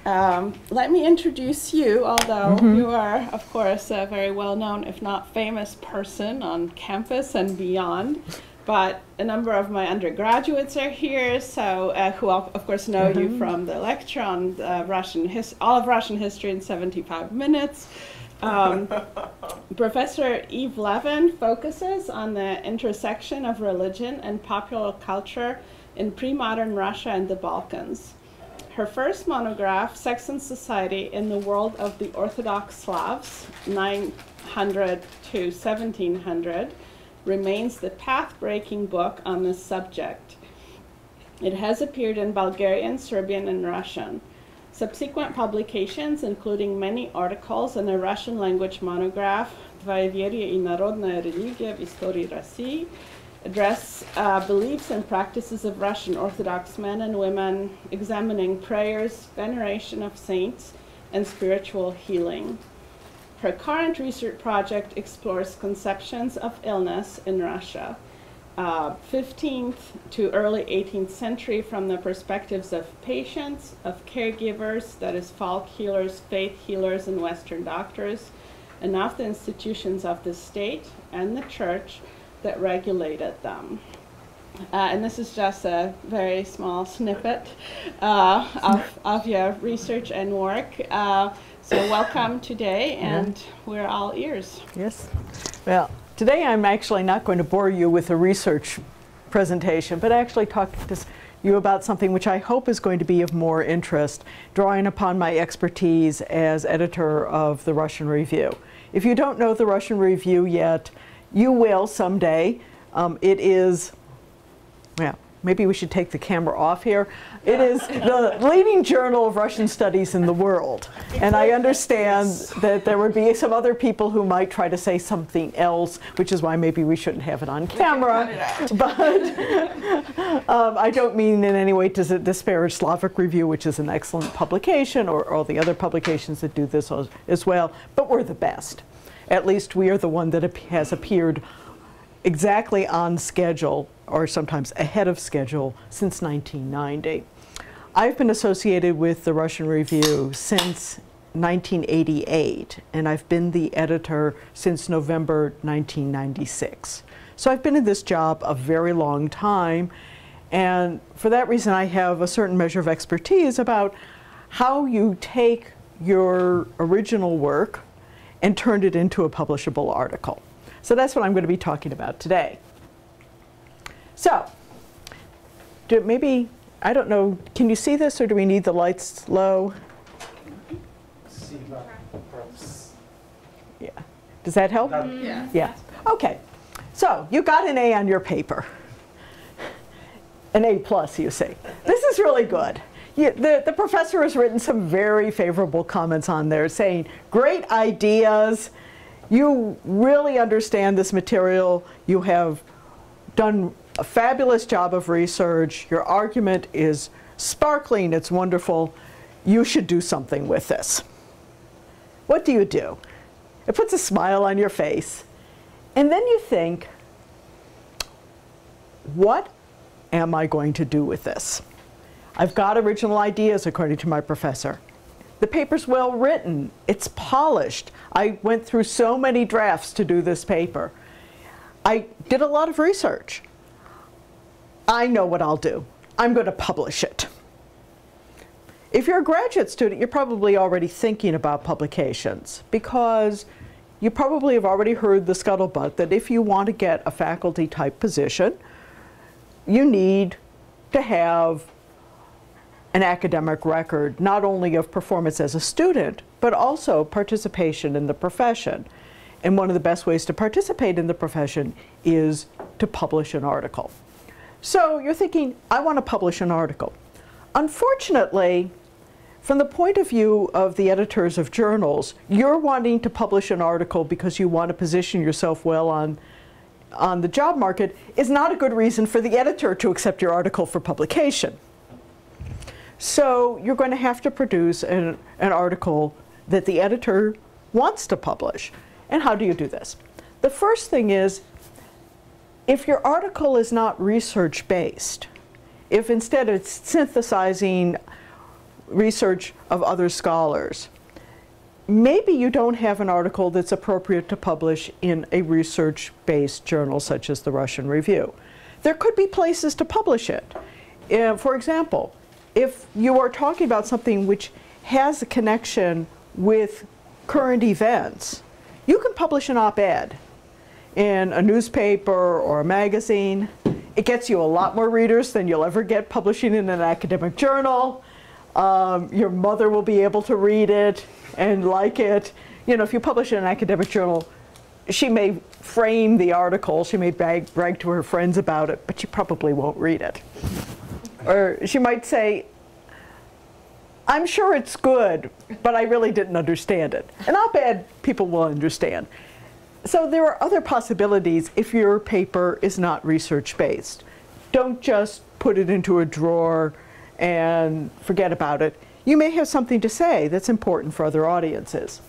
Let me introduce you, although you are, of course, a very well-known, if not famous person on campus and beyond. But a number of my undergraduates are here, so who, of course, know you from the lecture on all of Russian history in 75 minutes. Professor Eve Levin focuses on the intersection of religion and popular culture in pre-modern Russia and the Balkans. Her first monograph, Sex and Society in the World of the Orthodox Slavs, 900 to 1700, remains the path-breaking book on this subject. It has appeared in Bulgarian, Serbian, and Russian. Subsequent publications, including many articles and a Russian language monograph, Dvoeverie и народная religiia в istorii Rossii, address beliefs and practices of Russian Orthodox men and women, examining prayers, veneration of saints, and spiritual healing. Her current research project explores conceptions of illness in Russia, 15th to early 18th century, from the perspectives of patients, of caregivers, that is folk healers, faith healers, and Western doctors, and of the institutions of the state and the church that regulated them. And this is just a very small snippet of your research and work. So welcome today, and we're all ears. Yes. Well, today I'm actually not going to bore you with a research presentation, but actually talk to you about something which I hope is going to be of more interest, drawing upon my expertise as editor of the Russian Review. If you don't know the Russian Review yet, you will someday. It is, well, maybe we should take the camera off here. It is the leading journal of Russian studies in the world. And I understand that there would be some other people who might try to say something else, which is why maybe we shouldn't have it on camera. But I don't mean in any way to disparage Slavic Review, which is an excellent publication, or all the other publications that do this as well. But we're the best. At least we are the one that has appeared exactly on schedule, or sometimes ahead of schedule, since 1990. I've been associated with the Russian Review since 1988, and I've been the editor since November 1996. So I've been in this job a very long time, and for that reason I have a certain measure of expertise about how you take your original work and turn it into a publishable article. So that's what I'm going to be talking about today. So, maybe, I don't know, can you see this, or do we need the lights low? Yeah. Does that help? Yeah. Yeah. Okay. So, you got an A on your paper. An A+, you see. This is really good. The professor has written some very favorable comments on there saying, great ideas. You really understand this material. You have done a fabulous job of research. Your argument is sparkling. It's wonderful. You should do something with this. What do? It puts a smile on your face. And then you think, what am I going to do with this? I've got original ideas, according to my professor. The paper's well written. It's polished. I went through so many drafts to do this paper. I did a lot of research. I know what I'll do. I'm going to publish it. If you're a graduate student, you're probably already thinking about publications, because you probably have already heard the scuttlebutt that if you want to get a faculty type position, you need to have an academic record, not only of performance as a student, but also participation in the profession. And one of the best ways to participate in the profession is to publish an article. So you're thinking, I want to publish an article. Unfortunately, from the point of view of the editors of journals, you're wanting to publish an article because you want to position yourself well on the job market is not a good reason for the editor to accept your article for publication. So you're going to have to produce an article that the editor wants to publish. And how do you do this? The first thing is, if your article is not research-based, if instead it's synthesizing research of other scholars. Maybe you don't have an article that's appropriate to publish in a research-based journal such as the Russian Review. There could be places to publish it. For example, if you are talking about something which has a connection with current events, you can publish an op-ed in a newspaper or a magazine. It gets you a lot more readers than you'll ever get publishing in an academic journal. Your mother will be able to read it and like it. You know, if you publish in an academic journal, she may frame the article, she may brag to her friends about it, but she probably won't read it. Or she might say, I'm sure it's good, but I really didn't understand it. An op-ed people will understand. So there are other possibilities if your paper is not research-based. Don't just put it into a drawer and forget about it. You may have something to say that's important for other audiences.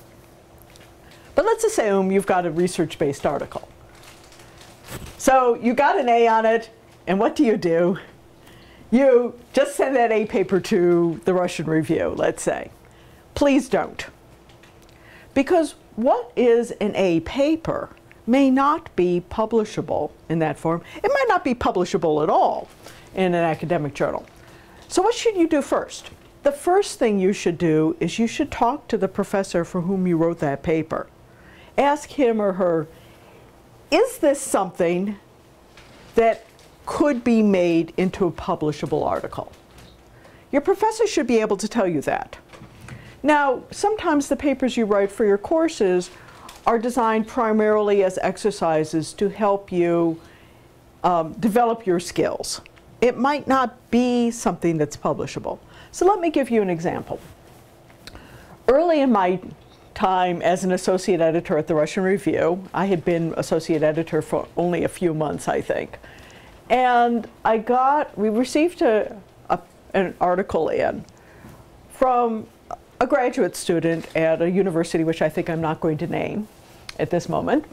But let's assume you've got a research-based article. So you got an A on it, and what do? You just send that A paper to the Russian Review, let's say. Please don't. Because what is an A paper may not be publishable in that form. It might not be publishable at all in an academic journal. So what should you do first? The first thing you should do is you should talk to the professor for whom you wrote that paper. Ask him or her, is this something that could be made into a publishable article? Your professor should be able to tell you that. Now, sometimes the papers you write for your courses are designed primarily as exercises to help you develop your skills. It might not be something that's publishable. So let me give you an example. Early in my time as an associate editor at the Russian Review, I had been associate editor for only a few months, I think. And we received an article in from a graduate student at a university, which I think I'm not going to name at this moment.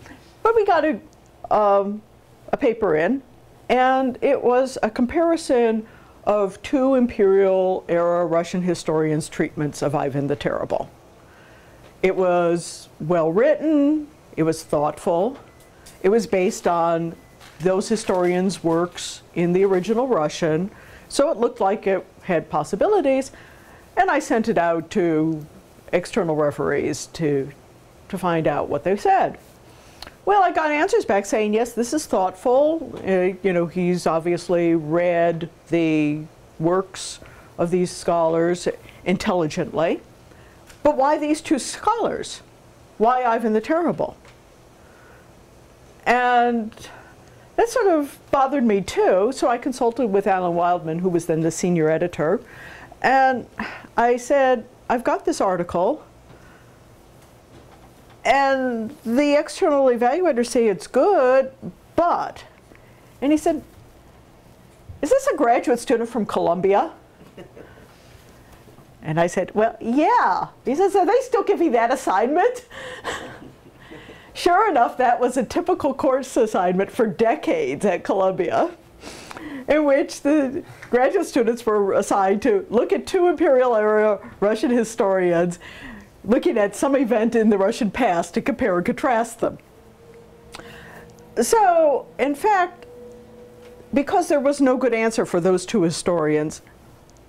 But we got a paper in, and it was a comparison of two imperial-era Russian historians' treatments of Ivan the Terrible. It was well-written, it was thoughtful, it was based on those historians' works in the original Russian, so it looked like it had possibilities, and I sent it out to external referees to find out what they said. Well, I got answers back saying, yes, this is thoughtful. You know, he's obviously read the works of these scholars intelligently. But why these two scholars? Why Ivan the Terrible? And that sort of bothered me too, so I consulted with Alan Wildman, who was then the senior editor, and I said, I've got this article, and the external evaluators say it's good, but, and he said, is this a graduate student from Columbia? And I said, well, yeah. He says, are they still giving that assignment? Sure enough, that was a typical course assignment for decades at Columbia, in which the graduate students were assigned to look at two imperial-era Russian historians looking at some event in the Russian past to compare and contrast them. So, in fact, because there was no good answer for those two historians,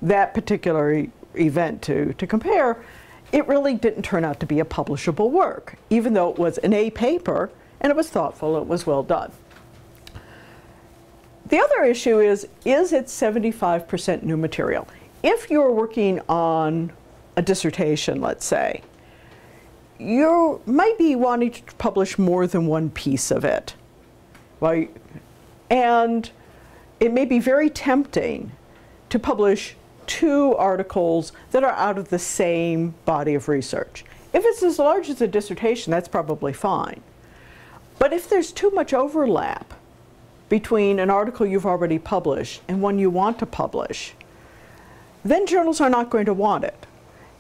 that particular event to compare, it really didn't turn out to be a publishable work, even though it was an A paper, and it was thoughtful, it was well done. The other issue is it 75% new material? If you're working on a dissertation, let's say, you might be wanting to publish more than one piece of it. Well, and it may be very tempting to publish two articles that are out of the same body of research. If it's as large as a dissertation, that's probably fine. But if there's too much overlap between an article you've already published and one you want to publish, then journals are not going to want it.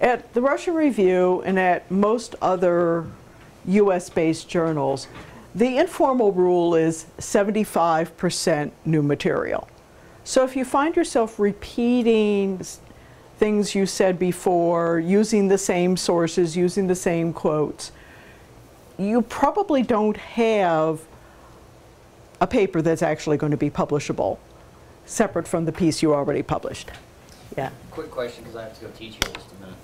At the Russian Review and at most other US-based journals, the informal rule is 75% new material. So if you find yourself repeating things you said before, using the same sources, using the same quotes, you probably don't have a paper that's actually going to be publishable, separate from the piece you already published. Yeah. Quick question, because I have to go teach you in just a minute.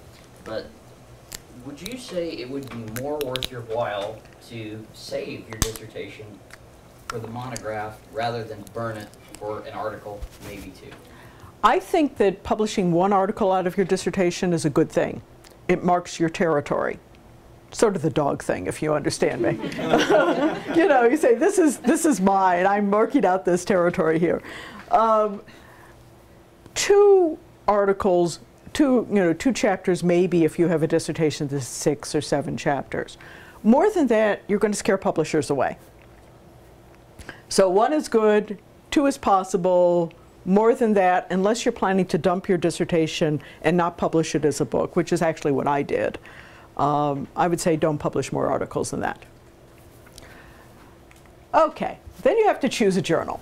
But would you say it would be more worth your while to save your dissertation for the monograph rather than burn it for an article, maybe two? I think that publishing one article out of your dissertation is a good thing. It marks your territory. Sort of the dog thing, if you understand me. You know, you say, this is mine. I'm marking out this territory here. Two articles, two chapters, maybe if you have a dissertation that's 6 or 7 chapters. More than that, you're going to scare publishers away. So 1 is good, 2 is possible. More than that, unless you're planning to dump your dissertation and not publish it as a book, which is actually what I did, I would say don't publish more articles than that. Okay, then you have to choose a journal.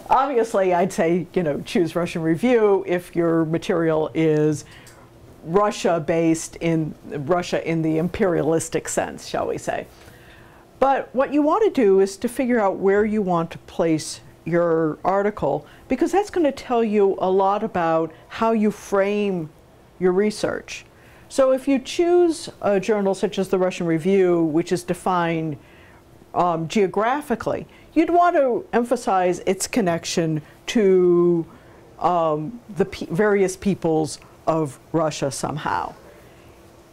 Obviously, I'd say, choose Russian Review if your material is Russia-based in Russia in the imperialistic sense, shall we say. But what you want to do is to figure out where you want to place your article, because that's going to tell you a lot about how you frame your research. So if you choose a journal such as the Russian Review, which is defined geographically, you'd want to emphasize its connection to the various peoples of Russia somehow.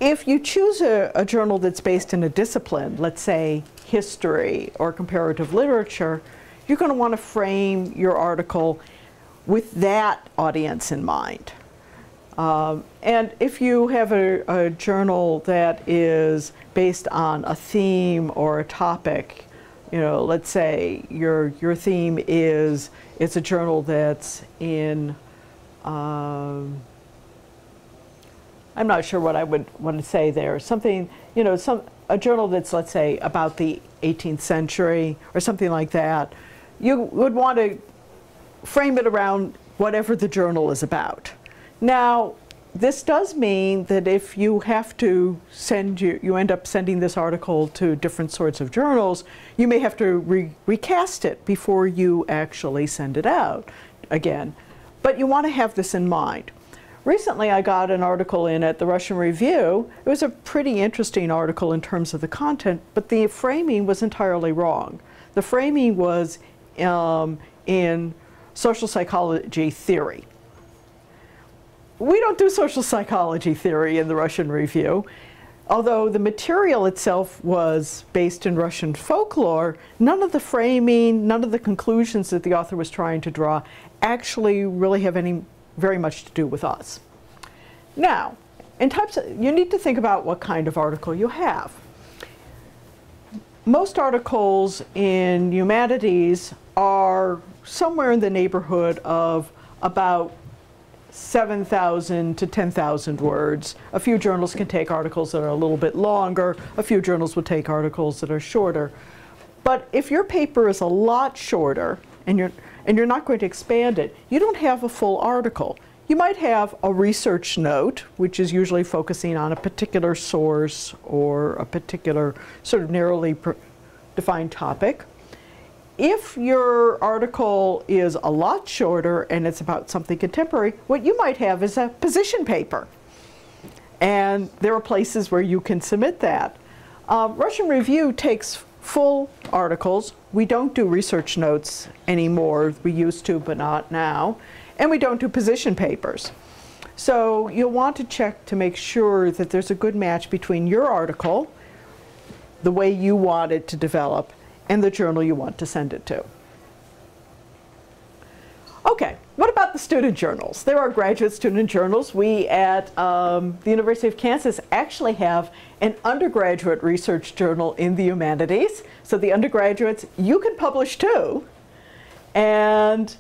If you choose a journal that's based in a discipline, let's say history or comparative literature, you're going to want to frame your article with that audience in mind. And if you have a journal that is based on a theme or a topic, let's say your theme is, it's a journal that's in, I'm not sure what I would want to say there, something, a journal that's, let's say, about the 18th century or something like that, you would want to frame it around whatever the journal is about. Now, this does mean that if you have to you end up sending this article to different sorts of journals, you may have to recast it before you actually send it out again. But you want to have this in mind. Recently, I got an article in at the Russian Review. It was a pretty interesting article in terms of the content, but the framing was entirely wrong. The framing was in social psychology theory. We don't do social psychology theory in the Russian Review. Although the material itself was based in Russian folklore, none of the framing, none of the conclusions that the author was trying to draw actually really have very much to do with us. Now, you need to think about what kind of article you have. Most articles in humanities are somewhere in the neighborhood of about 7,000 to 10,000 words. A few journals can take articles that are a little bit longer. A few journals will take articles that are shorter. But if your paper is a lot shorter and you're not going to expand it, you don't have a full article. You might have a research note, which is usually focusing on a particular source or a particular sort of narrowly defined topic. If your article is a lot shorter and it's about something contemporary, what you might have is a position paper. And there are places where you can submit that. Russian Review takes full articles. We don't do research notes anymore. We used to, but not now. And we don't do position papers. So you'll want to check to make sure that there's a good match between your article, the way you want it to develop, and the journal you want to send it to. Okay, what about the student journals? There are graduate student journals. We at the University of Kansas actually have an undergraduate research journal in the humanities. So the undergraduates, you can publish too. And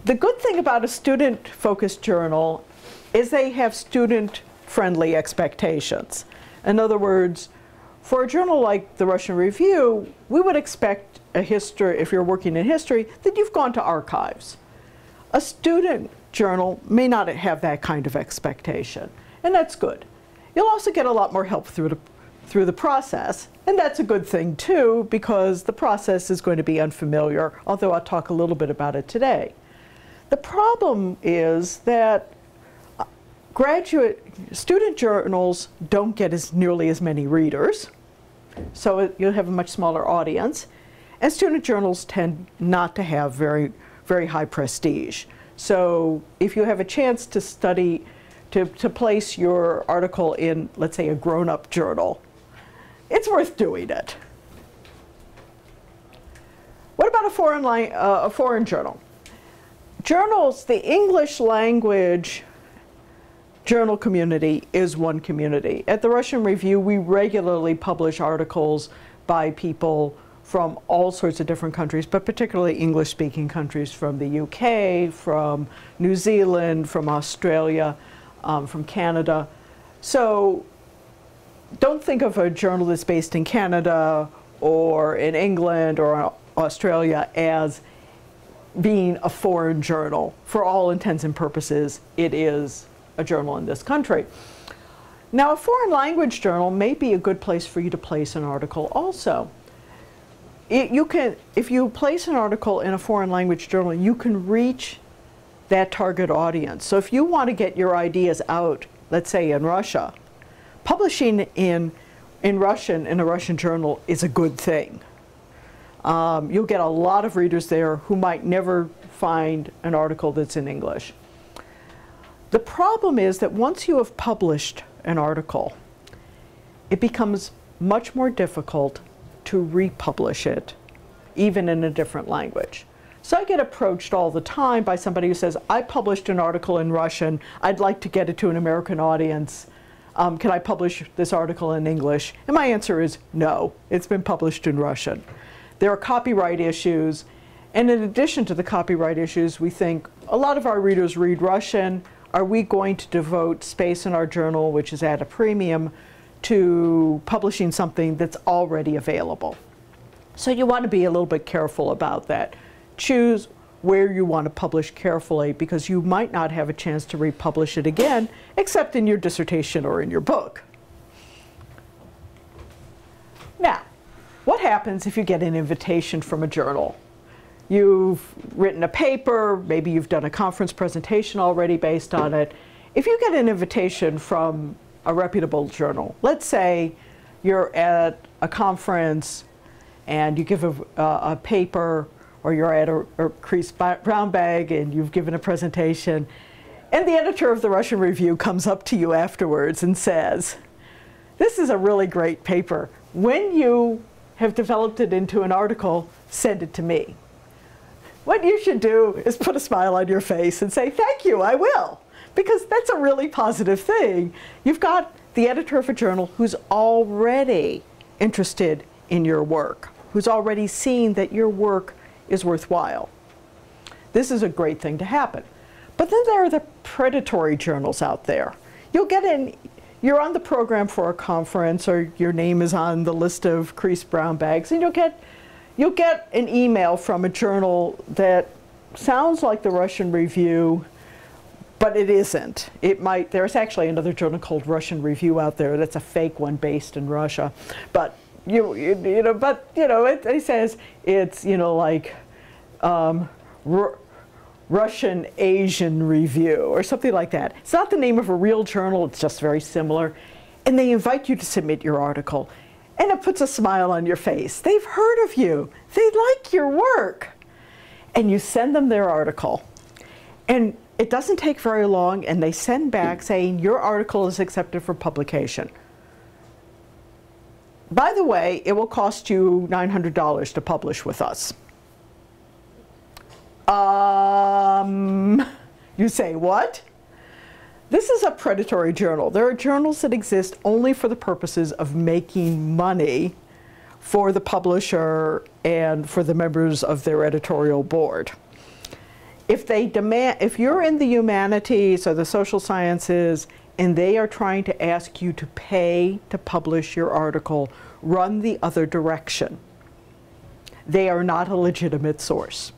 the good thing about a student-focused journal is they have student-friendly expectations. In other words, for a journal like the Russian Review, we would expect a history, if you're working in history, that you've gone to archives. A student journal may not have that kind of expectation, and that's good. You'll also get a lot more help through the process, and that's a good thing too, because the process is going to be unfamiliar, although I'll talk a little bit about it today. The problem is that student journals don't get nearly as many readers, so you'll have a much smaller audience, and student journals tend not to have very, very high prestige. So if you have a chance to study, to place your article in, let's say, a grown-up journal, it's worth doing it. What about a foreign journal? Journals, the English language journal community is one community. At the Russian Review, we regularly publish articles by people from all sorts of different countries, but particularly English-speaking countries, from the UK, from New Zealand, from Australia, from Canada. So don't think of a journal that's based in Canada or in England or Australia as being a foreign journal. For all intents and purposes, it is a journal in this country. Now, a foreign language journal may be a good place for you to place an article also. If you place an article in a foreign language journal, you can reach that target audience. So if you want to get your ideas out, let's say in Russia, publishing in Russian in a Russian journal is a good thing. You'll get a lot of readers there who might never find an article that's in English. The problem is that once you have published an article, it becomes much more difficult to republish it, even in a different language. So I get approached all the time by somebody who says, I published an article in Russian, I'd like to get it to an American audience. Can I publish this article in English? And my answer is no, it's been published in Russian. There are copyright issues, and in addition to the copyright issues, we think a lot of our readers read Russian. Are we going to devote space in our journal, which is at a premium, to publishing something that's already available? So you want to be a little bit careful about that. Choose where you want to publish carefully, because you might not have a chance to republish it again, except in your dissertation or in your book. Now, what happens if you get an invitation from a journal? You've written a paper, maybe you've done a conference presentation already based on it. If you get an invitation from a reputable journal, let's say you're at a conference and you give a paper, or you're at a creased Brownbag and you've given a presentation, and the editor of the Russian Review comes up to you afterwards and says, this is a really great paper. When you have developed it into an article, send it to me. What you should do is put a smile on your face and say, thank you, I will. Because that's a really positive thing. You've got the editor of a journal who's already interested in your work, who's already seen that your work is worthwhile. This is a great thing to happen. But then there are the predatory journals out there. You're on the program for a conference, or your name is on the list of creased Brownbags, and you'll get an email from a journal that sounds like the Russian Review, but it isn't. There's actually another journal called Russian Review out there that's a fake one based in Russia. But it says it's like Russian Asian Review or something like that. It's not the name of a real journal, it's just very similar. And they invite you to submit your article. And it puts a smile on your face. They've heard of you. They like your work. And you send them their article. And it doesn't take very long, and they send back saying your article is accepted for publication. By the way, it will cost you $900 to publish with us. You say, what? This is a predatory journal. There are journals that exist only for the purposes of making money for the publisher and for the members of their editorial board. If you're in the humanities or the social sciences and they are trying to ask you to pay to publish your article, run the other direction. They are not a legitimate source.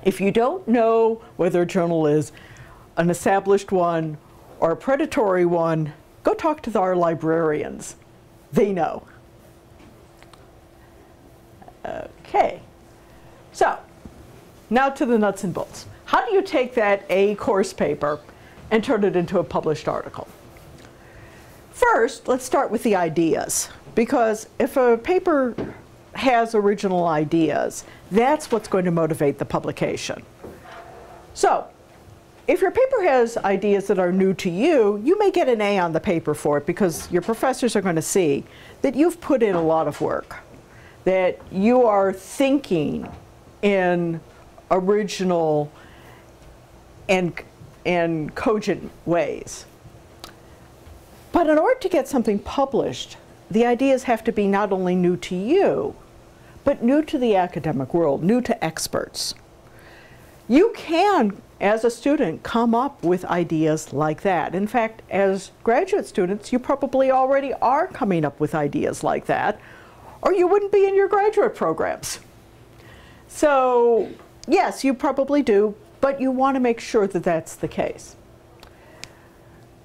If you don't know whether a journal is an established one or a predatory one, go talk to our librarians. They know. Okay, so now to the nuts and bolts. How do you take that A course paper and turn it into a published article? First, let's start with the ideas, because if a paper has original ideas, that's what's going to motivate the publication. So, if your paper has ideas that are new to you, you may get an A on the paper for it because your professors are going to see that you've put in a lot of work, that you are thinking in original and cogent ways. But in order to get something published, the ideas have to be not only new to you, but new to the academic world, new to experts. You can, as a student, come up with ideas like that. In fact, as graduate students, you probably already are coming up with ideas like that, or you wouldn't be in your graduate programs. So, yes, you probably do, but you want to make sure that that's the case.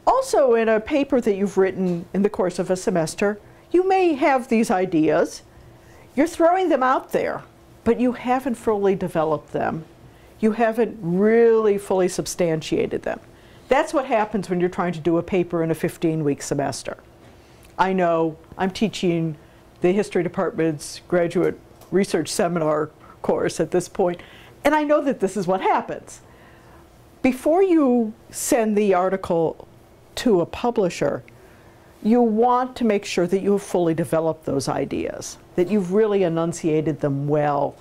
Also, in a paper that you've written in the course of a semester, you may have these ideas. You're throwing them out there, but you haven't fully developed them. You haven't really fully substantiated them. That's what happens when you're trying to do a paper in a 15-week semester. I know I'm teaching the history department's graduate research seminar course at this point, and I know that this is what happens. Before you send the article to a publisher, you want to make sure that you have fully developed those ideas, that you've really enunciated them well,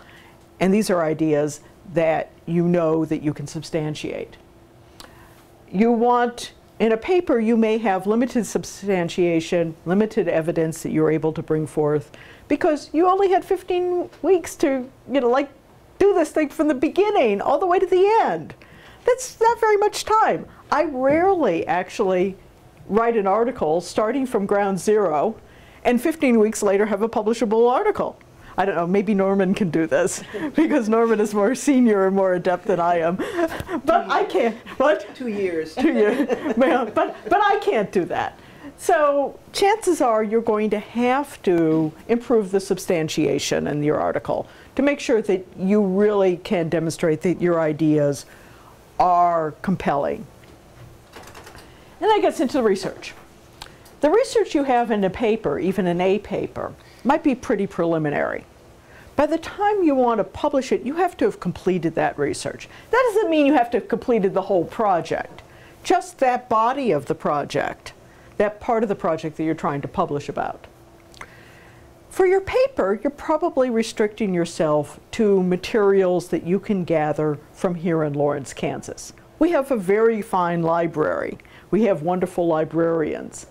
and these are ideas that you know that you can substantiate. You want, in a paper, you may have limited substantiation, limited evidence that you're able to bring forth, because you only had 15 weeks to, like, do this thing from the beginning all the way to the end. That's not very much time. I rarely actually write an article starting from ground zero and 15 weeks later have a publishable article. I don't know, maybe Norman can do this because Norman is more senior and more adept than I am. But I can't. What? 2 years. 2 years. Well, but I can't do that. So chances are you're going to have to improve the substantiation in your article to make sure that you really can demonstrate that your ideas are compelling. And that gets into the research. The research you have in a paper, even an A paper, might be pretty preliminary. By the time you want to publish it, you have to have completed that research. That doesn't mean you have to have completed the whole project. Just that body of the project, that part of the project that you're trying to publish about. For your paper, you're probably restricting yourself to materials that you can gather from here in Lawrence, Kansas. We have a very fine library. We have wonderful librarians.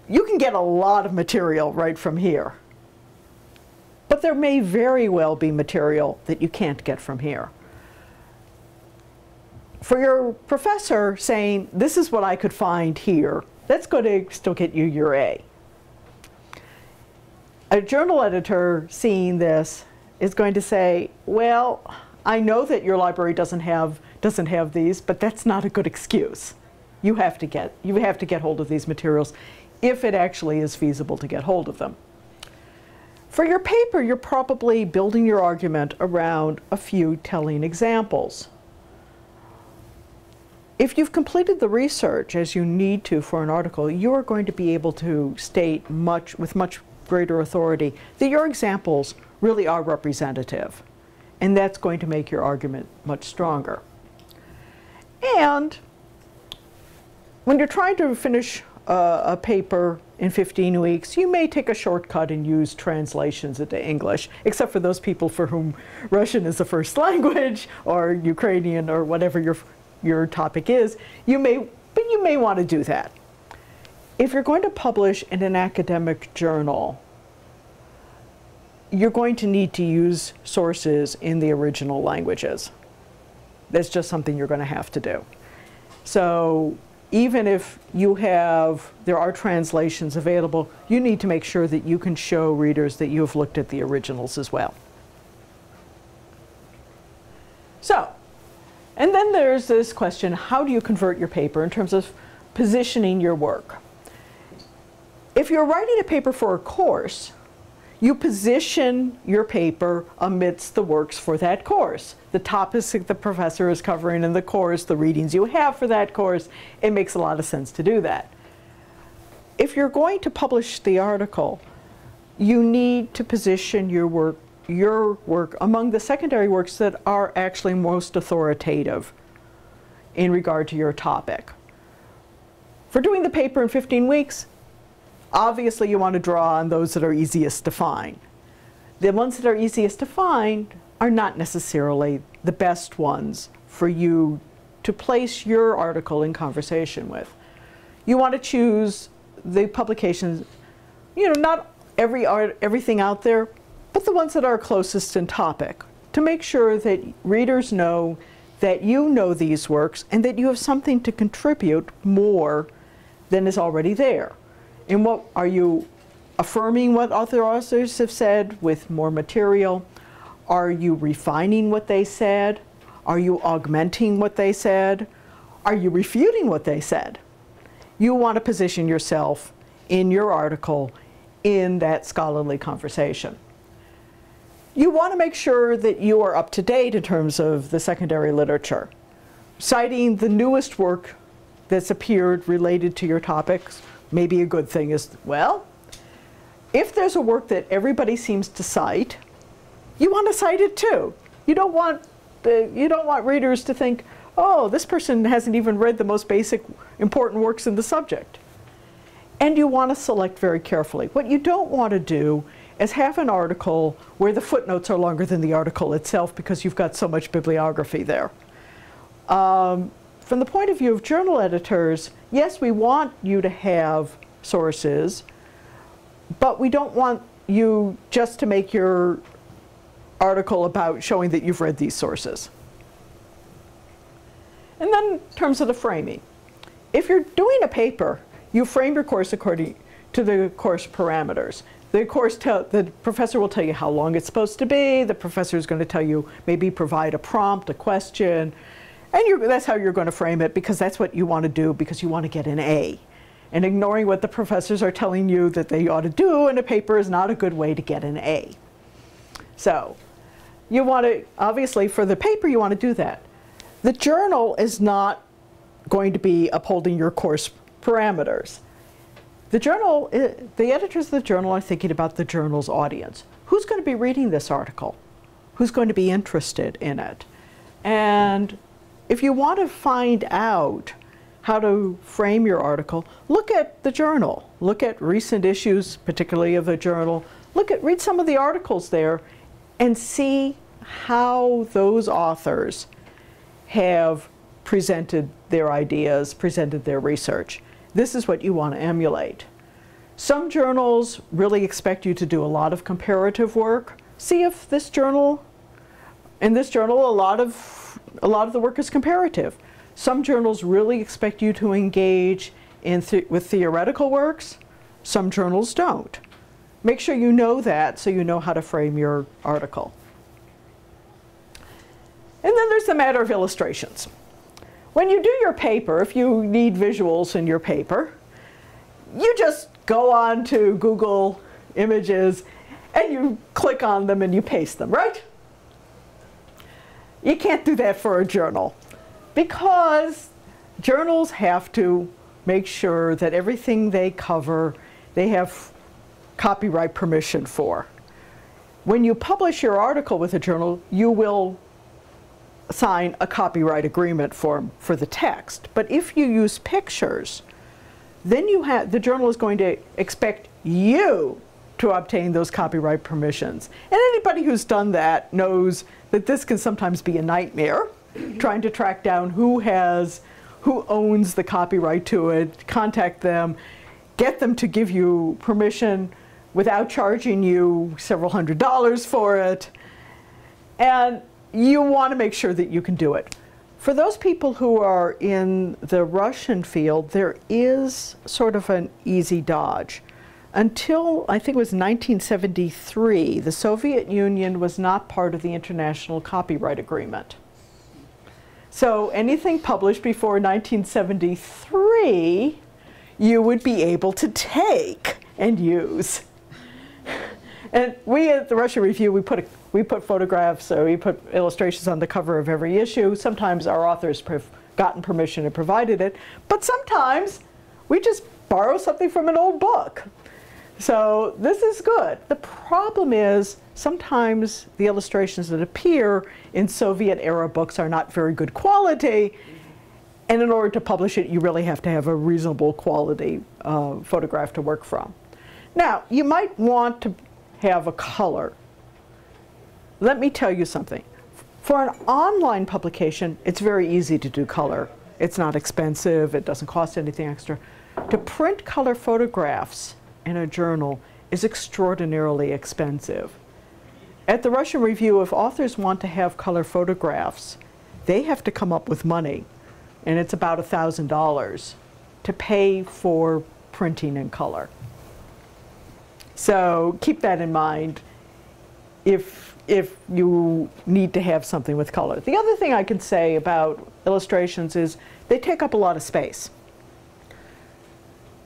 You can get a lot of material right from here. But there may very well be material that you can't get from here. For your professor saying, this is what I could find here, that's going to still get you your A. A journal editor seeing this is going to say, well, I know that your library doesn't have these, but that's not a good excuse. You have to get hold of these materials if it actually is feasible to get hold of them. For your paper, you're probably building your argument around a few telling examples. If you've completed the research as you need to for an article, you are going to be able to state with much greater authority that your examples really are representative. And that's going to make your argument much stronger. And when you're trying to finish a paper in 15 weeks, you may take a shortcut and use translations into English, except for those people for whom Russian is the first language, or Ukrainian, or whatever your topic is. But you may want to do that. If you're going to publish in an academic journal, you're going to need to use sources in the original languages. That's just something you're going to have to do. So even if there are translations available, you need to make sure that you can show readers that you have looked at the originals as well. And then there's this question, how do you convert your paper in terms of positioning your work? If you're writing a paper for a course, you position your paper amidst the works for that course. The topics that the professor is covering in the course, the readings you have for that course, it makes a lot of sense to do that. If you're going to publish the article, you need to position your work among the secondary works that are actually most authoritative in regard to your topic. For doing the paper in 15 weeks, obviously you want to draw on those that are easiest to find. The ones that are easiest to find are not necessarily the best ones for you to place your article in conversation with. You want to choose the publications, not everything out there, but the ones that are closest in topic, to make sure that readers know that you know these works and that you have something to contribute more than is already there. And what are you affirming what other authors have said with more material? Are you refining what they said? Are you augmenting what they said? Are you refuting what they said? You want to position yourself in your article in that scholarly conversation. You want to make sure that you are up to date in terms of the secondary literature. Citing the newest work that's appeared related to your topics may be a good thing as well. If there's a work that everybody seems to cite, you want to cite it too. You don't want readers to think, oh, this person hasn't even read the most basic important works in the subject. And you want to select very carefully. What you don't want to do is have an article where the footnotes are longer than the article itself because you've got so much bibliography there. From the point of view of journal editors, yes, we want you to have sources, but we don't want you just to make your article about showing that you've read these sources. And then in terms of the framing, if you're doing a paper, you frame your course according to the course parameters. The professor will tell you how long it's supposed to be. The professor is going to tell you, maybe provide a prompt, a question. And that's how you're going to frame it, because that's what you want to do, because you want to get an A. And ignoring what the professors are telling you that they ought to do in a paper is not a good way to get an A. So you want to, obviously for the paper, you want to do that. The journal is not going to be upholding your course parameters. The editors of the journal are thinking about the journal's audience. Who's going to be reading this article? Who's going to be interested in it? And if you want to find out how to frame your article, look at the journal. Look at recent issues, particularly of the journal. Read some of the articles there and see how those authors have presented their ideas, presented their research. This is what you want to emulate. Some journals really expect you to do a lot of comparative work. See if in this journal, a lot of the work is comparative. Some journals really expect you to engage with theoretical works. Some journals don't. Make sure you know that so you know how to frame your article. And then there's the matter of illustrations. When you do your paper, if you need visuals in your paper, you just go on to Google Images and you click on them and you paste them, right? You can't do that for a journal, because journals have to make sure that everything they cover, they have copyright permission for. When you publish your article with a journal, you will sign a copyright agreement for the text. But if you use pictures, then the journal is going to expect you to obtain those copyright permissions. And anybody who's done that knows that this can sometimes be a nightmare, trying to track down who owns the copyright to it, contact them, get them to give you permission without charging you several $100s for it. And you want to make sure that you can do it. For those people who are in the Russian field, there is sort of an easy dodge. Until, I think it was 1973, the Soviet Union was not part of the International Copyright Agreement. So anything published before 1973, you would be able to take and use. And we at the Russian Review, we put photographs, so we put illustrations on the cover of every issue. Sometimes our authors have gotten permission and provided it, but sometimes we just borrow something from an old book. So this is good. The problem is sometimes the illustrations that appear in Soviet-era books are not very good quality, and in order to publish it, you really have to have a reasonable quality photograph to work from. Now, you might want to have a color. Let me tell you something. For an online publication, it's very easy to do color. It's not expensive, it doesn't cost anything extra. To print color photographs in a journal is extraordinarily expensive. At the Russian Review, if authors want to have color photographs, they have to come up with money, and it's about $1,000 to pay for printing in color. So keep that in mind if you need to have something with color. The other thing I can say about illustrations is they take up a lot of space.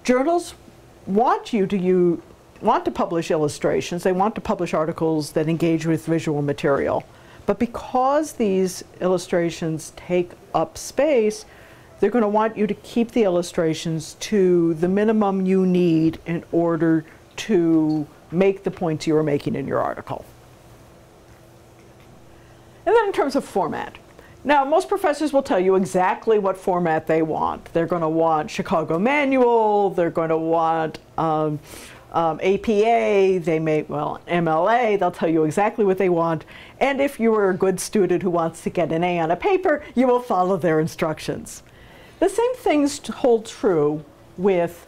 Journals want to publish illustrations. They want to publish articles that engage with visual material. But because these illustrations take up space, they're going to want you to keep the illustrations to the minimum you need in order to make the points you are making in your article. And then in terms of format. Now, most professors will tell you exactly what format they want. They're going to want Chicago Manual, they're going to want APA, they may, well, MLA, they'll tell you exactly what they want. And if you are a good student who wants to get an A on a paper, you will follow their instructions. The same things hold true with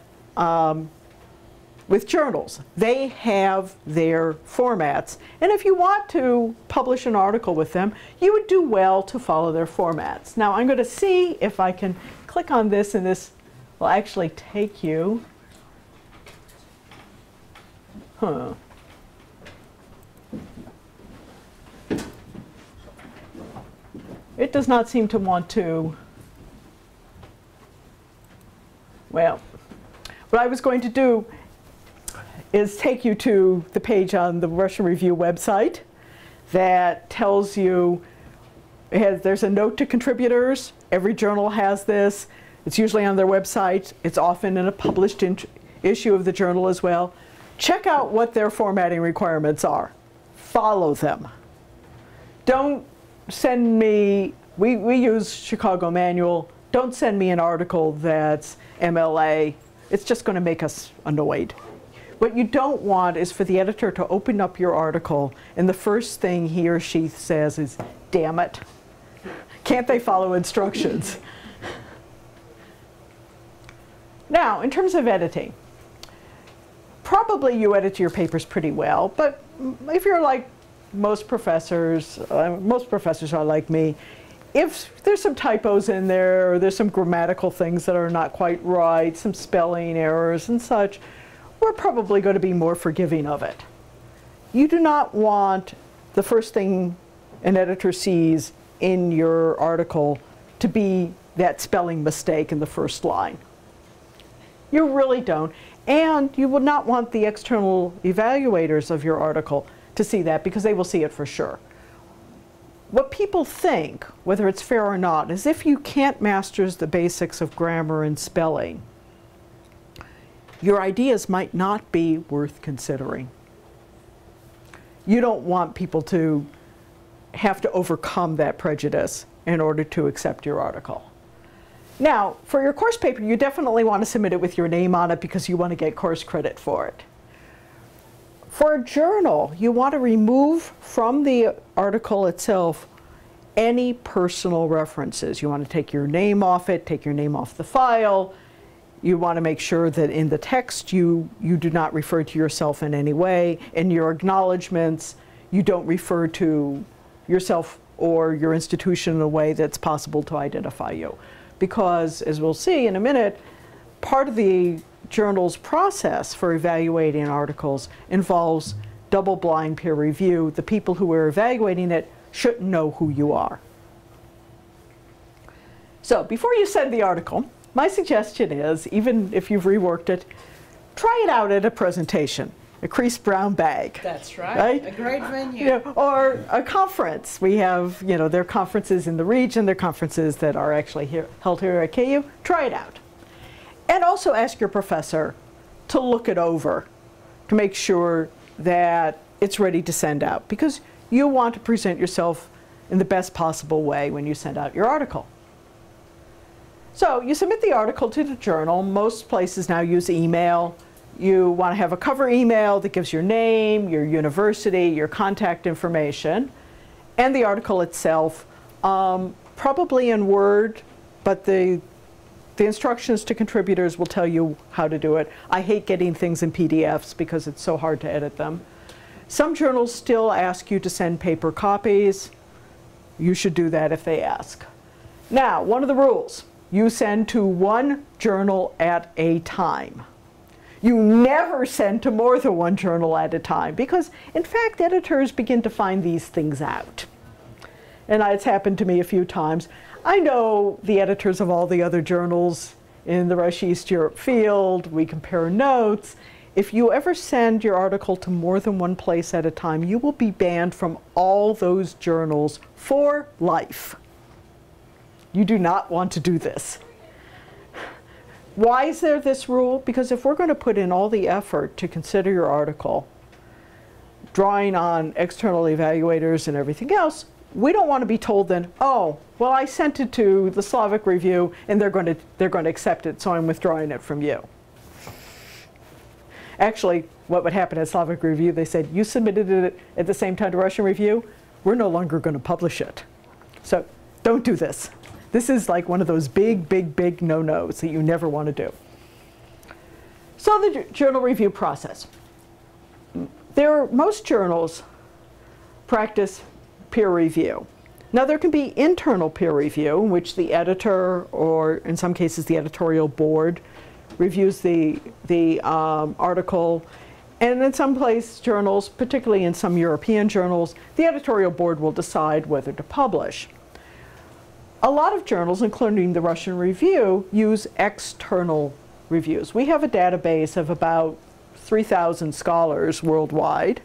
journals. They have their formats. And if you want to publish an article with them, you would do well to follow their formats. Now, I'm going to see if I can click on this, and this will actually take you. It does not seem to want to. Well, what I was going to do is take you to the page on the Russian Review website that tells you, there's a note to contributors. Every journal has this. It's usually on their website. It's often in a published issue of the journal as well. Check out what their formatting requirements are. Follow them. Don't send me, we use Chicago Manual. Don't send me an article that's MLA. It's just going to make us annoyed. What you don't want is for the editor to open up your article and the first thing he or she says is, damn it, can't they follow instructions? Now, in terms of editing, probably you edit your papers pretty well, but if you're like most professors are like me, if there's some typos in there, or there's some grammatical things that are not quite right, some spelling errors and such, we're probably going to be more forgiving of it. You do not want the first thing an editor sees in your article to be that spelling mistake in the first line. You really don't. And you would not want the external evaluators of your article to see that, because they will see it for sure. What people think, whether it's fair or not, is if you can't master the basics of grammar and spelling, your ideas might not be worth considering. You don't want people to have to overcome that prejudice in order to accept your article. Now, for your course paper, you definitely want to submit it with your name on it because you want to get course credit for it. For a journal, you want to remove from the article itself any personal references. You want to take your name off it, take your name off the file. You want to make sure that in the text you do not refer to yourself in any way. In your acknowledgments, you don't refer to yourself or your institution in a way that's possible to identify you. Because, as we'll see in a minute, part of the journal's process for evaluating articles involves double-blind peer review. The people who are evaluating it shouldn't know who you are. So before you send the article, my suggestion is, even if you've reworked it, try it out at a presentation, a creased brown bag. That's right. A great venue. You know, or a conference. We have, you know, there are conferences in the region, there are conferences that are actually held here at KU. Try it out. And also ask your professor to look it over to make sure that it's ready to send out, because you want to present yourself in the best possible way when you send out your article. So you submit the article to the journal. Most places now use email. You want to have a cover email that gives your name, your university, your contact information, and the article itself, probably in Word, but the instructions to contributors will tell you how to do it. I hate getting things in PDFs because it's so hard to edit them. Some journals still ask you to send paper copies. You should do that if they ask. Now, one of the rules, you send to one journal at a time. You never send to more than one journal at a time, because in fact editors begin to find these things out. And it's happened to me a few times. I know the editors of all the other journals in the Rush East Europe field. We compare notes. If you ever send your article to more than one place at a time, you will be banned from all those journals for life. You do not want to do this. Why is there this rule? Because if we're going to put in all the effort to consider your article, drawing on external evaluators and everything else, we don't want to be told then, oh, well, I sent it to the Slavic Review and they're going to accept it, so I'm withdrawing it from you. Actually, what would happen at Slavic Review, they said, you submitted it at the same time to Russian Review, we're no longer going to publish it. So don't do this. This is like one of those big, big, big no-nos that you never want to do. So the journal review process. Most journals practice peer review. Now there can be internal peer review, in which the editor, or in some cases the editorial board, reviews the article. And in some journals, particularly in some European journals, the editorial board will decide whether to publish. A lot of journals, including the Russian Review, use external reviews. We have a database of about 3,000 scholars worldwide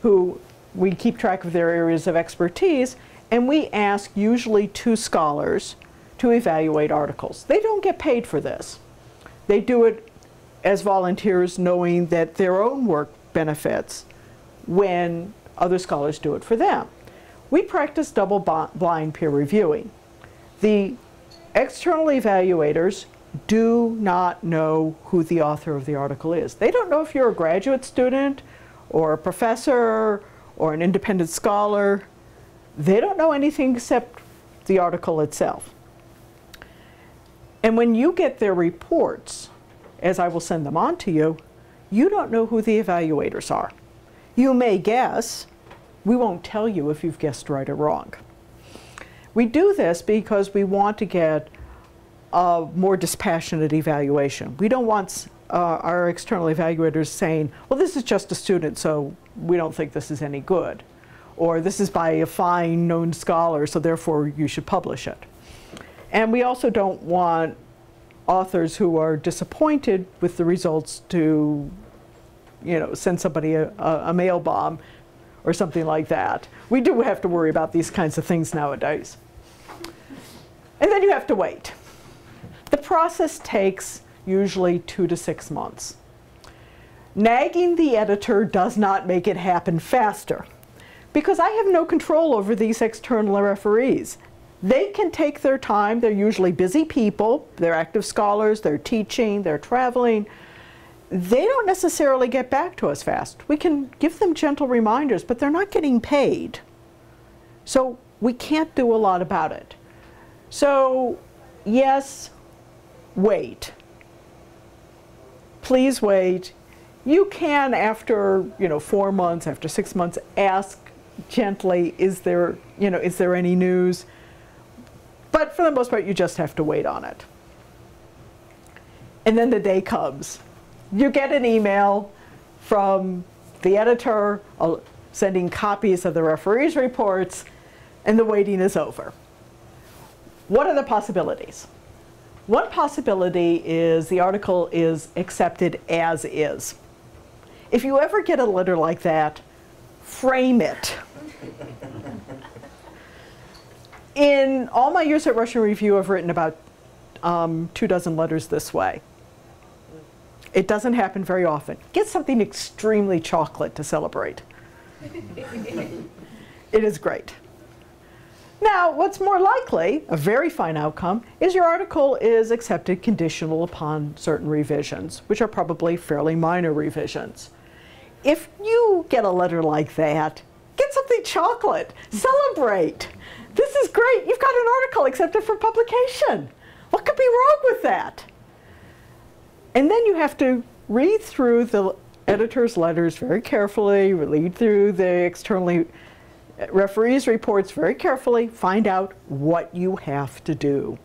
who we keep track of their areas of expertise, and we ask usually 2 scholars to evaluate articles. They don't get paid for this. They do it as volunteers, knowing that their own work benefits when other scholars do it for them. We practice double-blind peer reviewing. The external evaluators do not know who the author of the article is. They don't know if you're a graduate student or a professor or an independent scholar. They don't know anything except the article itself. And when you get their reports, as I will send them on to you, you don't know who the evaluators are. You may guess. We won't tell you if you've guessed right or wrong. We do this because we want to get a more dispassionate evaluation. We don't want our external evaluators saying, well, this is just a student, so we don't think this is any good. Or this is by a fine known scholar, so therefore you should publish it. And we also don't want authors who are disappointed with the results to, you know, send somebody a mail bomb or something like that. We do have to worry about these kinds of things nowadays. And then you have to wait. The process takes usually 2 to 6 months. Nagging the editor does not make it happen faster, because I have no control over these external referees. They can take their time. They're usually busy people. They're active scholars. They're teaching. They're traveling. They don't necessarily get back to us fast. We can give them gentle reminders, but they're not getting paid. So we can't do a lot about it. So yes, wait. Please wait. You can, after 4 months, after 6 months, ask gently, is there any news? But for the most part, you just have to wait on it. And then the day comes. You get an email from the editor sending copies of the referees' reports, and the waiting is over. What are the possibilities? One possibility is the article is accepted as is. If you ever get a letter like that, frame it. In all my years at Russian Review, I've written about 24 letters this way. It doesn't happen very often. Get something extremely chocolate to celebrate. It is great. Now, what's more likely, a very fine outcome, is your article is accepted conditional upon certain revisions, which are probably fairly minor revisions. If you get a letter like that, get something chocolate. Celebrate. This is great. You've got an article accepted for publication. What could be wrong with that? And then you have to read through the editor's letters very carefully, read through the externally referees' reports very carefully, find out what you have to do.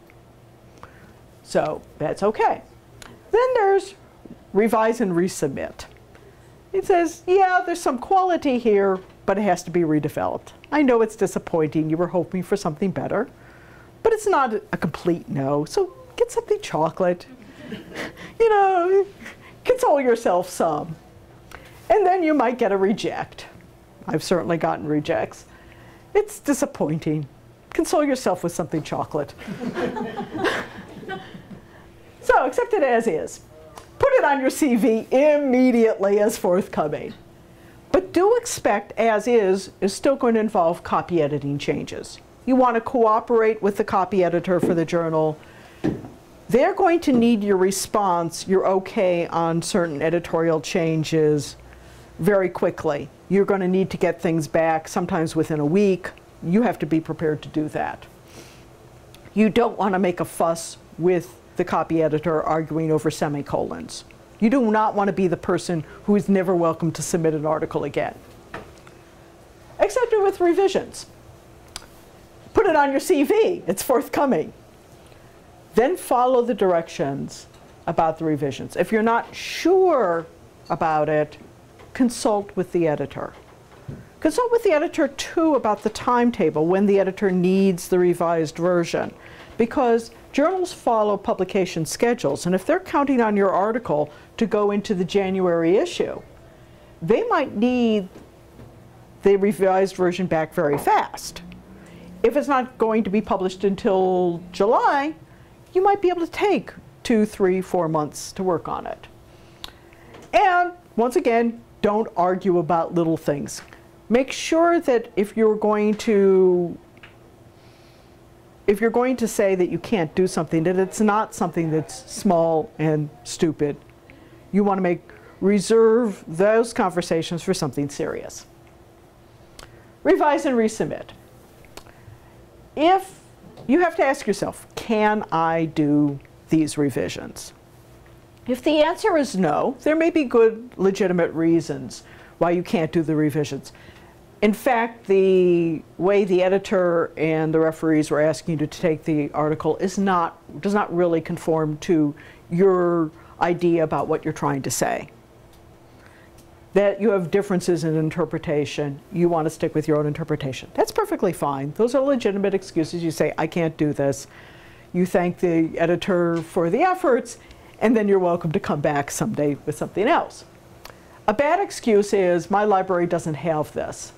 So that's okay. Then there's revise and resubmit. It says, yeah, there's some quality here, but it has to be redeveloped. I know it's disappointing. You were hoping for something better, but it's not a complete no. So get something chocolate. You know, console yourself some. And then you might get a reject. I've certainly gotten rejects. It's disappointing. Console yourself with something chocolate. So accept it as is. Put it on your CV immediately as forthcoming. But do expect as is still going to involve copy editing changes. You want to cooperate with the copy editor for the journal. They're going to need your response, your okay on certain editorial changes very quickly. You're going to need to get things back sometimes within a week. You have to be prepared to do that. You don't want to make a fuss with the copy editor arguing over semicolons. You do not want to be the person who is never welcome to submit an article again. Accept it with revisions. Put it on your CV. It's forthcoming. Then follow the directions about the revisions. If you're not sure about it, consult with the editor. Consult with the editor, too, about the timetable, when the editor needs the revised version. Because journals follow publication schedules, and if they're counting on your article to go into the January issue, they might need the revised version back very fast. If it's not going to be published until July, you might be able to take 2, 3, 4 months to work on it. And once again, don't argue about little things. Make sure that if you're going to say that you can't do something, that it's not something that's small and stupid. You want to reserve those conversations for something serious. Revise and resubmit. If you have to ask yourself, can I do these revisions? If the answer is no, there may be good, legitimate reasons why you can't do the revisions. In fact, the way the editor and the referees were asking you to take the article does not really conform to your idea about what you're trying to say. That you have differences in interpretation, you want to stick with your own interpretation. That's perfectly fine. Those are legitimate excuses. You say, I can't do this. You thank the editor for the efforts, and then you're welcome to come back someday with something else. A bad excuse is, my library doesn't have this.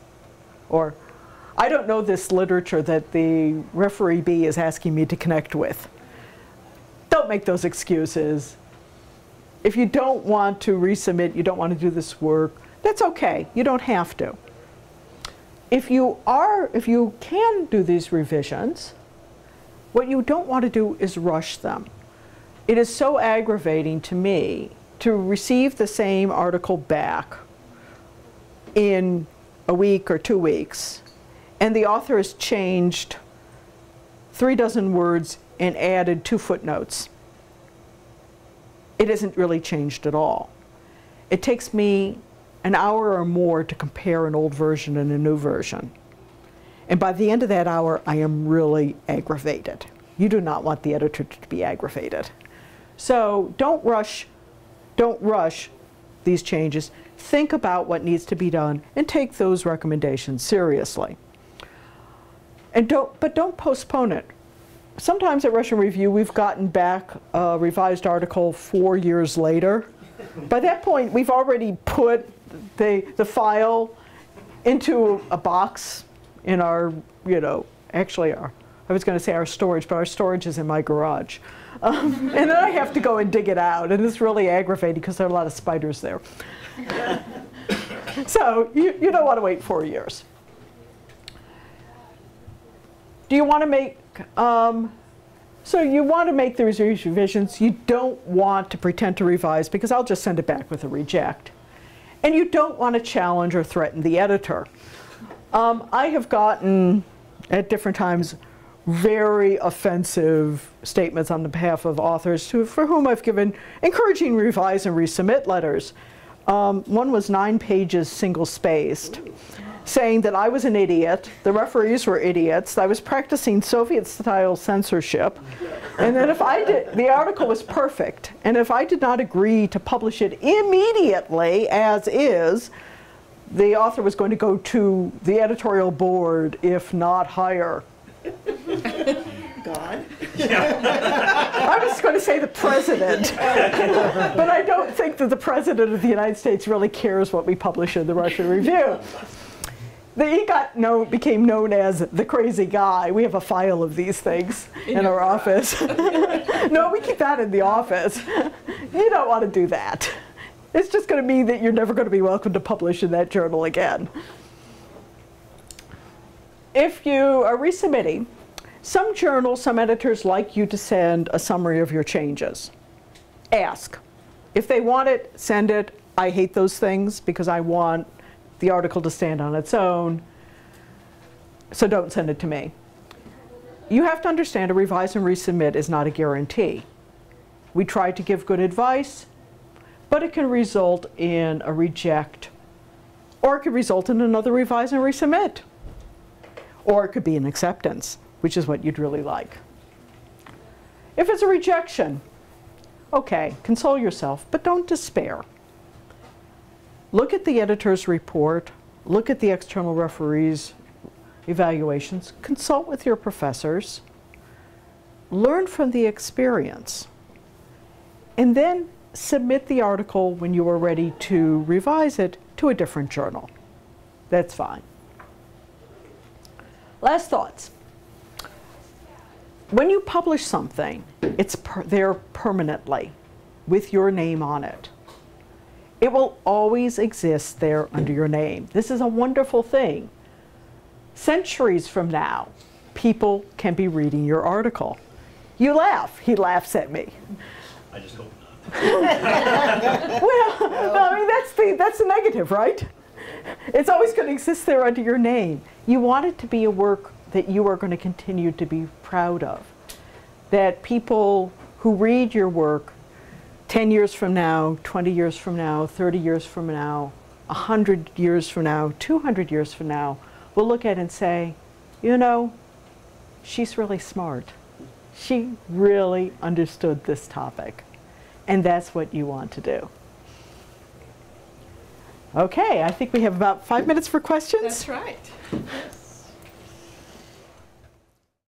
Or, I don't know this literature that the referee B is asking me to connect with. Don't make those excuses. If you don't want to resubmit, you don't want to do this work, that's okay. You don't have to. If you can do these revisions, what you don't want to do is rush them. It is so aggravating to me to receive the same article back in a week or 2 weeks, and the author has changed 36 words and added 2 footnotes. It isn't really changed at all. It takes me an hour or more to compare an old version and a new version. And by the end of that hour, I am really aggravated. You do not want the editor to be aggravated. So don't rush these changes. Think about what needs to be done and take those recommendations seriously. And don't postpone it. sometimes at Russian Review, we've gotten back a revised article 4 years later. By that point, we've already put the file into a box in our, actually I was going to say our storage, but our storage is in my garage. And then I have to go and dig it out, and it's really aggravating because there are a lot of spiders there. So you don't want to wait 4 years. Do you want to make, so you want to make these revisions. You don't want to pretend to revise because I'll just send it back with a reject. And you don't want to challenge or threaten the editor. I have gotten, at different times, very offensive statements on the behalf of authors for whom I've given encouraging revise and resubmit letters. One was 9 pages single-spaced, saying that I was an idiot, the referees were idiots, I was practicing Soviet-style censorship, and that if I did, the article was perfect, and if I did not agree to publish it immediately, as is, the author was going to go to the editorial board, if not higher. God. I was going to say the president, but I don't think that the president of the United States really cares what we publish in the Russian Review. He became known as the crazy guy. We have a file of these things in our office. No, we keep that in the office. You don't want to do that. It's just going to mean that you're never going to be welcome to publish in that journal again. If you are resubmitting, some journals, some editors like you to send a summary of your changes. Ask. If they want it, send it. I hate those things because I want the article to stand on its own, so don't send it to me. You have to understand a revise and resubmit is not a guarantee. We try to give good advice, but it can result in a reject, or it could result in another revise and resubmit, or it could be an acceptance, which is what you'd really like. If it's a rejection, okay, console yourself, but don't despair. Look at the editor's report, look at the external referee's evaluations, consult with your professors, learn from the experience, and then submit the article when you are ready to revise it to a different journal. That's fine. Last thoughts. When you publish something, it's there permanently with your name on it. It will always exist there under your name. This is a wonderful thing. Centuries from now, people can be reading your article. You laugh. He laughs at me. I just hope not. Well, I mean, that's the negative, right? It's always going to exist there under your name. You want it to be a work that you are going to continue to be proud of. That people who read your work 10 years from now, 20 years from now, 30 years from now, 100 years from now, 200 years from now, will look at it and say, you know, she's really smart. She really understood this topic. And that's what you want to do. Okay, I think we have about 5 minutes for questions. That's right. Yes.